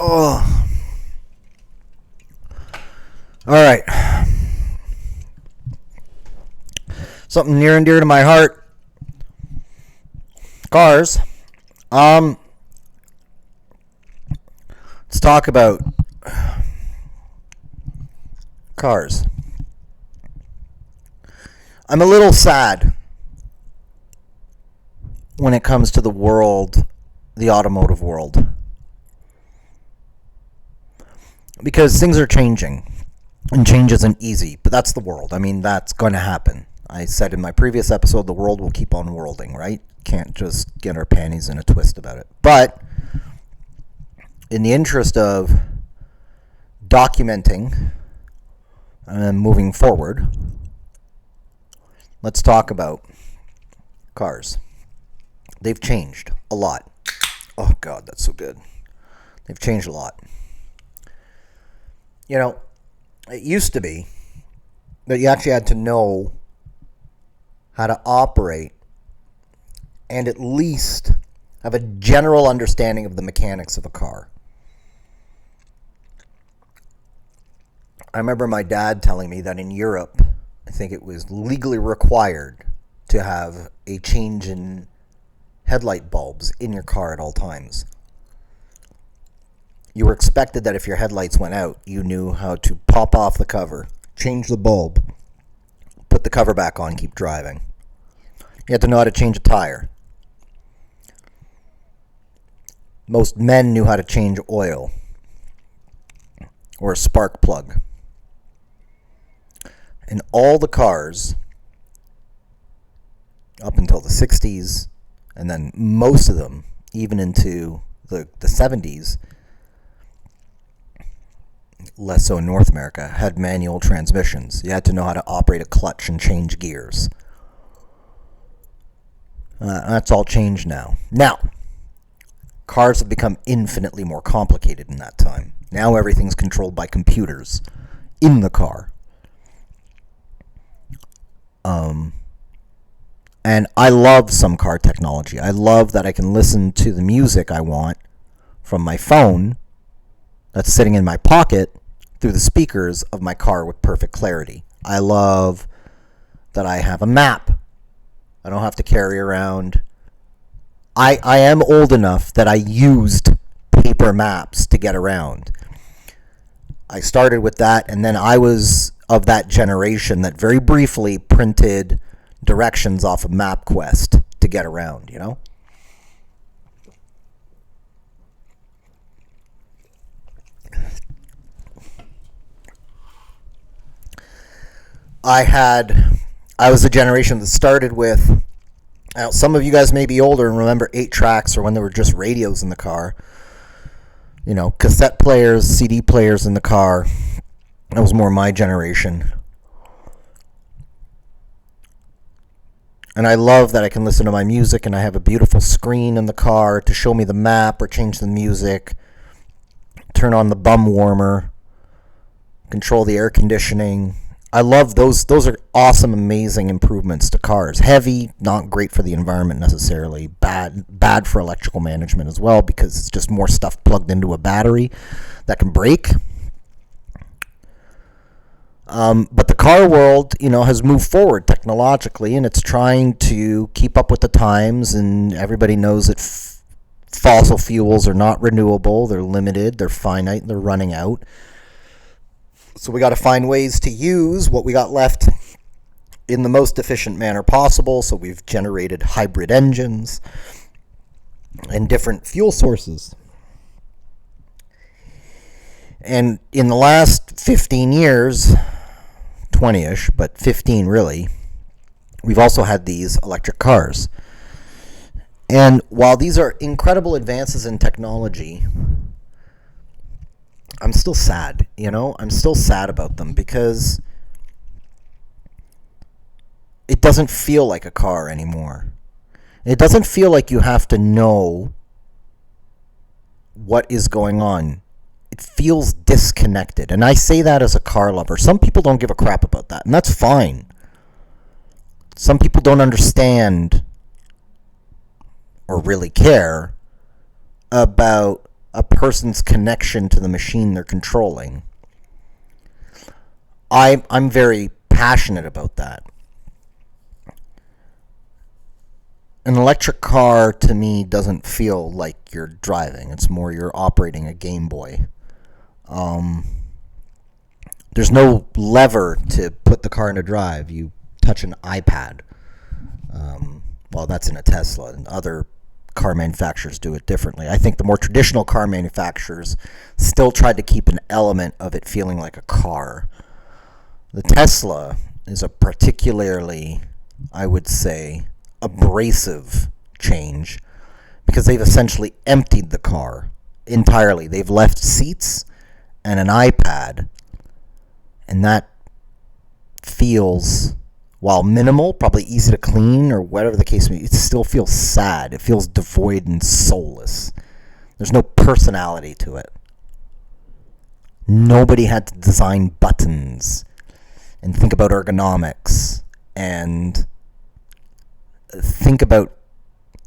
Oh. All right. Something near and dear to my heart. Cars. Let's talk about cars. I'm a little sad when it comes to the world, the automotive world. Because things are changing. And change isn't easy, but that's the world. I mean, that's going to happen. I said in my previous episode, the world will keep on worlding, right? Can't just get our panties in a twist about it. But in the interest of documenting and moving forward, let's talk about cars. They've changed a lot. Oh, God, that's so good. They've changed a lot. You know, it used to be that you actually had to know how to operate and at least have a general understanding of the mechanics of a car. I remember my dad telling me that in Europe, I think it was legally required to have a change in headlight bulbs in your car at all times. You were expected that if your headlights went out, you knew how to pop off the cover, change the bulb, put the cover back on, keep driving. You had to know how to change a tire. Most men knew how to change oil or a spark plug. And all the cars, up until the 60s, and then most of them, even into the 70s, less so in North America, had manual transmissions. You had to know how to operate a clutch and change gears. That's all changed now. Now, cars have become infinitely more complicated in that time. Now everything's controlled by computers in the car. And I love some car technology. I love that I can listen to the music I want from my phone that's sitting in my pocket through the speakers of my car with perfect clarity. I love that I have a map. I don't have to carry around. I am old enough that I used paper maps to get around. I started with that, and then I was of that generation that very briefly printed directions off of MapQuest to get around, you know? I was the generation that started with, now some of you guys may be older and remember 8-tracks or when there were just radios in the car. You know, cassette players, CD players in the car. That was more my generation. And I love that I can listen to my music and I have a beautiful screen in the car to show me the map or change the music, turn on the bum warmer, control the air conditioning. I love those. Those are awesome, amazing improvements to cars. Heavy, not great for the environment necessarily. Bad for electrical management as well because it's just more stuff plugged into a battery that can break. But the car world, you know, has moved forward technologically, and it's trying to keep up with the times. And everybody knows that fossil fuels are not renewable; they're limited, they're finite, and they're running out. So we got to find ways to use what we got left in the most efficient manner possible. So we've generated hybrid engines and different fuel sources. And in the last 15 years, 20-ish, but 15 really, we've also had these electric cars. And while these are incredible advances in technology, I'm still sad, you know? I'm still sad about them because it doesn't feel like a car anymore. It doesn't feel like you have to know what is going on. It feels disconnected. And I say that as a car lover. Some people don't give a crap about that, and that's fine. Some people don't understand or really care about a person's connection to the machine they're controlling. I'm very passionate about that. An electric car to me doesn't feel like you're driving. It's more you're operating a Game Boy. There's no lever to put the car into drive. You touch an iPad. Well, that's in a Tesla, and other car manufacturers do it differently. I think the more traditional car manufacturers still tried to keep an element of it feeling like a car. The Tesla is a particularly, I would say, abrasive change because they've essentially emptied the car entirely. They've left seats and an iPad, and that feels, while minimal, probably easy to clean or whatever the case may be, it still feels sad. It feels devoid and soulless. There's no personality to it. Nobody had to design buttons and think about ergonomics and think about,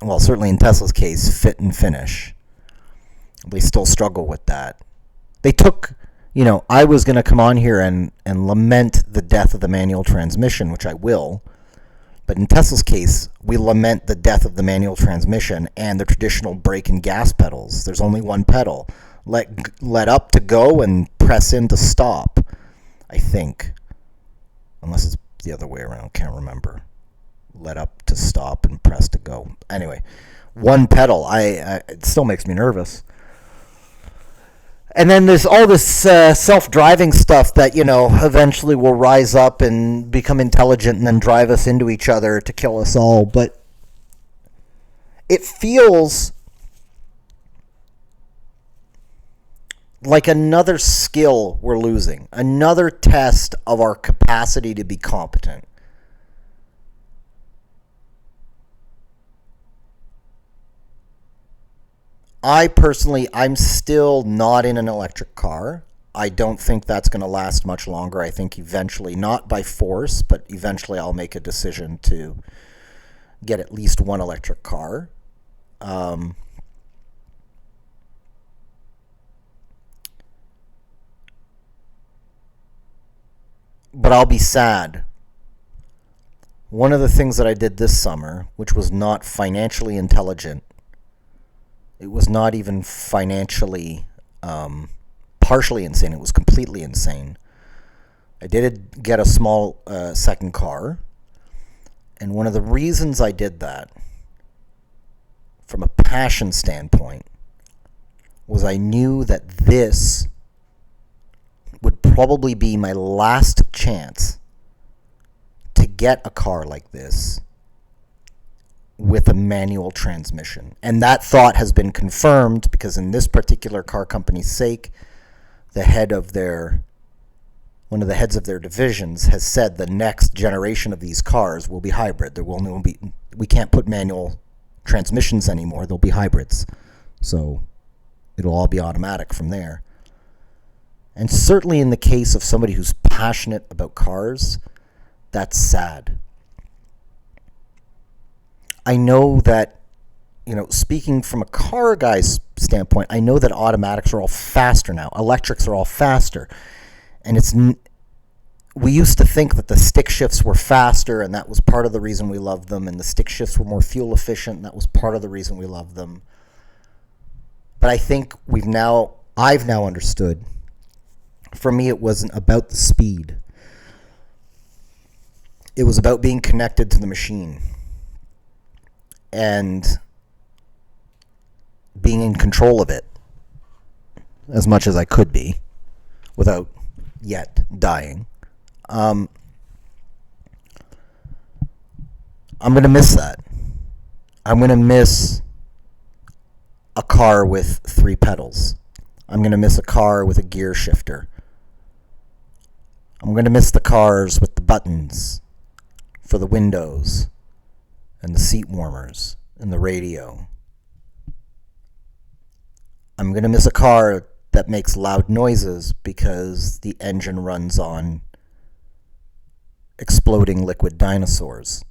well, certainly in Tesla's case, fit and finish. They still struggle with that. They took, I was going to come on here and lament the death of the manual transmission, which I will. But in Tesla's case, we lament the death of the manual transmission and the traditional brake and gas pedals. There's only one pedal. Let up to go and press in to stop, I think. Unless it's the other way around, can't remember. Let up to stop and press to go. Anyway, one pedal. It still makes me nervous. And then there's all this self-driving stuff that, eventually will rise up and become intelligent and then drive us into each other to kill us all. But it feels like another skill we're losing, another test of our capacity to be competent. I'm still not in an electric car. I don't think that's going to last much longer. I think eventually, not by force, but eventually I'll make a decision to get at least one electric car. But I'll be sad. One of the things that I did this summer, which was not financially intelligent, it was not even financially partially insane. It was completely insane. I did get a small second car. And one of the reasons I did that, from a passion standpoint, was I knew that this would probably be my last chance to get a car like this with a manual transmission. And that thought has been confirmed because in this particular car company's sake, one of the heads of their divisions has said the next generation of these cars will be hybrid. We can't put manual transmissions anymore. They'll be hybrids. So it'll all be automatic from there. And certainly in the case of somebody who's passionate about cars, that's sad. I know that, speaking from a car guy's standpoint, I know that automatics are all faster now. Electrics are all faster. And we used to think that the stick shifts were faster, and that was part of the reason we loved them, and the stick shifts were more fuel efficient, and that was part of the reason we loved them. But I think I've now understood. For me, it wasn't about the speed. It was about being connected to the machine and being in control of it as much as I could be without yet dying. I'm going to miss that. I'm going to miss a car with 3 pedals. I'm going to miss a car with a gear shifter. I'm going to miss the cars with the buttons for the windows and the seat warmers and the radio. I'm going to miss a car that makes loud noises because the engine runs on exploding liquid dinosaurs.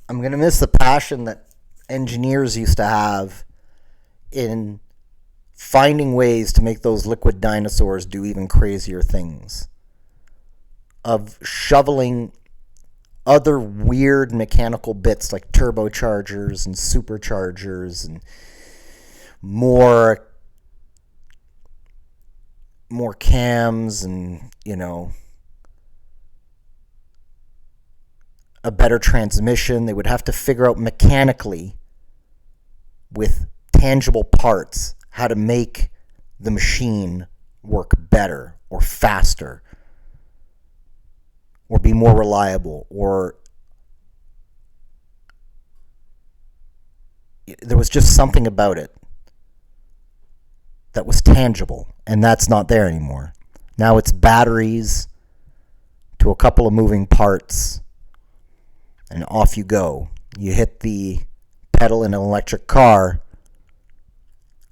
I'm going to miss the passion that engineers used to have in finding ways to make those liquid dinosaurs do even crazier things, of shoveling other weird mechanical bits like turbochargers and superchargers and more cams and, a better transmission. They would have to figure out mechanically with tangible parts how to make the machine work better or faster or be more reliable, or there was just something about it that was tangible, and that's not there anymore. Now it's batteries to a couple of moving parts, and off you go. You hit the pedal in an electric car,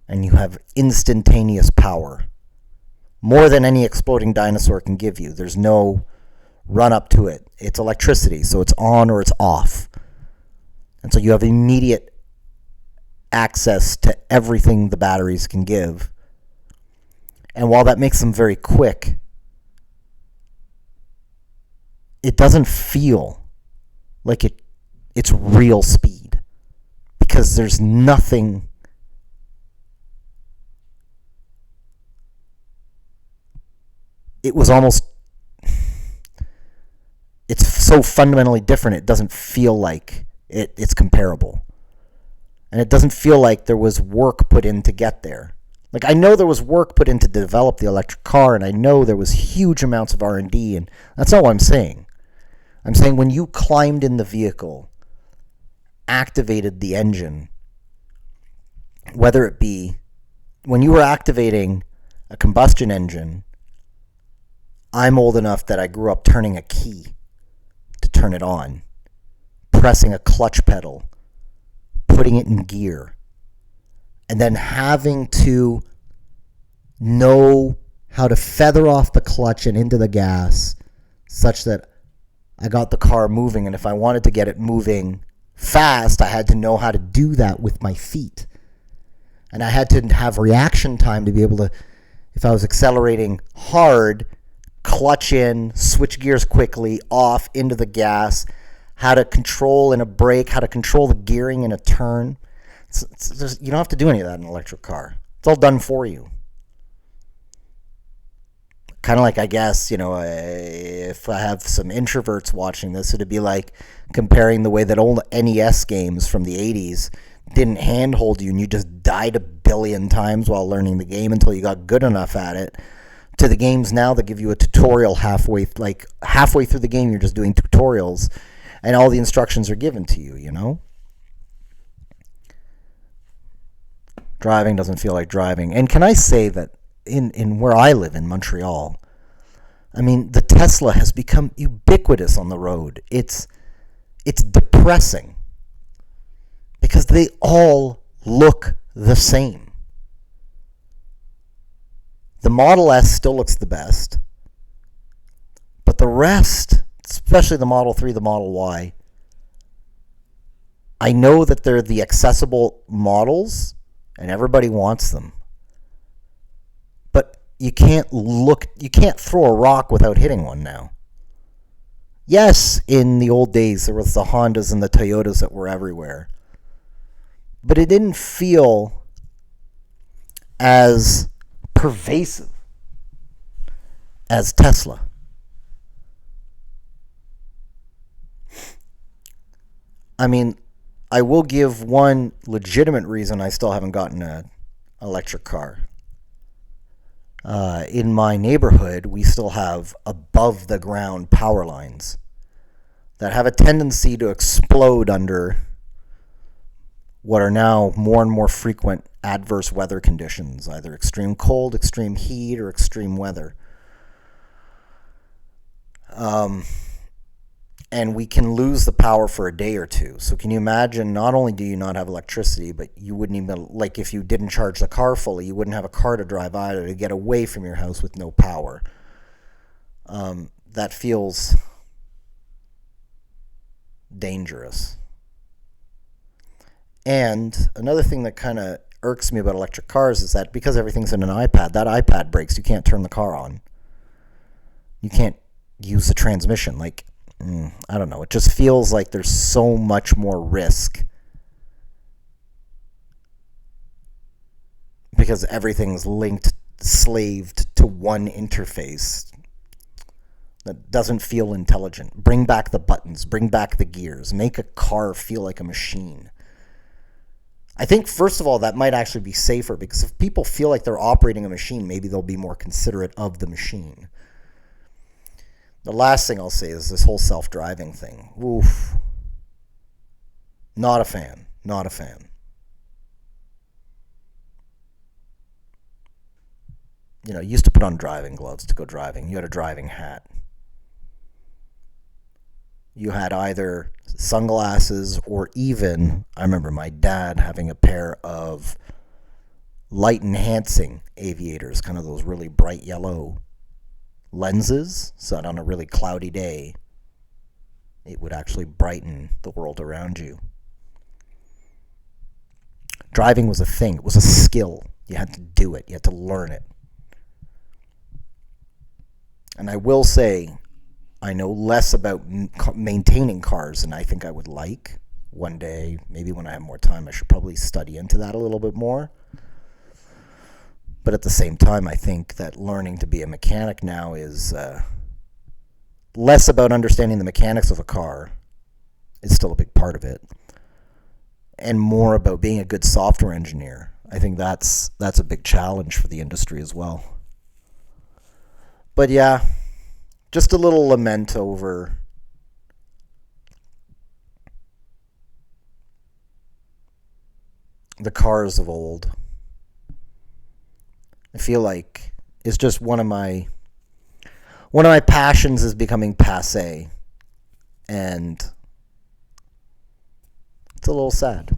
and you have instantaneous power. More than any exploding dinosaur can give you. There's no run up to it. It's electricity, so it's on or it's off. And so you have immediate access to everything the batteries can give. And while that makes them very quick, it doesn't feel like it's real speed, because there's nothing it's so fundamentally different, it doesn't feel like it's comparable. And it doesn't feel like there was work put in to get there. Like, I know there was work put in to develop the electric car, and I know there was huge amounts of R&D, and that's not what I'm saying. I'm saying when you climbed in the vehicle, activated the engine, whether it be when you were activating a combustion engine, I'm old enough that I grew up turning a key to turn it on, pressing a clutch pedal, putting it in gear, and then having to know how to feather off the clutch and into the gas such that I got the car moving. And if I wanted to get it moving fast, I had to know how to do that with my feet. And I had to have reaction time to be able to, if I was accelerating hard, clutch in, switch gears quickly, off, into the gas, how to control in a brake, how to control the gearing in a turn. You don't have to do any of that in an electric car. It's all done for you. Kind of like, I guess, if I have some introverts watching this, it'd be like comparing the way that old NES games from the 80s didn't handhold you and you just died a billion times while learning the game until you got good enough at it, to the games now that give you a tutorial halfway through the game. You're just doing tutorials and all the instructions are given to you, Driving doesn't feel like driving. And can I say that in where I live in Montreal, I mean, the Tesla has become ubiquitous on the road. It's depressing because they all look the same. The Model S still looks the best, but the rest, especially the Model 3, the Model Y, I know that they're the accessible models and everybody wants them. But you can't throw a rock without hitting one now. Yes, in the old days there was the Hondas and the Toyotas that were everywhere. But it didn't feel as pervasive as Tesla. I mean, I will give one legitimate reason I still haven't gotten an electric car. In my neighborhood, we still have above-the-ground power lines that have a tendency to explode under what are now more and more frequent adverse weather conditions, either extreme cold, extreme heat, or extreme weather. And we can lose the power for a day or two. So can you imagine, not only do you not have electricity, but you wouldn't even, like if you didn't charge the car fully, you wouldn't have a car to drive either to get away from your house with no power. That feels dangerous. And another thing that kind of irks me about electric cars is that because everything's in an iPad, that iPad breaks, you can't turn the car on. You can't use the transmission. Like, I don't know. It just feels like there's so much more risk because everything's linked, slaved to one interface that doesn't feel intelligent. Bring back the buttons, bring back the gears, make a car feel like a machine. I think, first of all, that might actually be safer because if people feel like they're operating a machine, maybe they'll be more considerate of the machine. The last thing I'll say is this whole self-driving thing. Oof. Not a fan. Not a fan. You know, you used to put on driving gloves to go driving. You had a driving hat. You had either sunglasses or even, I remember my dad having a pair of light enhancing aviators, kind of those really bright yellow lenses, so that on a really cloudy day, it would actually brighten the world around you. Driving was a thing. It was a skill. You had to do it. You had to learn it. And I will say, I know less about maintaining cars than I think I would like. One day, maybe when I have more time, I should probably study into that a little bit more. But at the same time, I think that learning to be a mechanic now is less about understanding the mechanics of a car. It's still a big part of it. And more about being a good software engineer. I think that's a big challenge for the industry as well. But yeah, just a little lament over the cars of old. I feel like it's just one of my passions is becoming passé, and it's a little sad.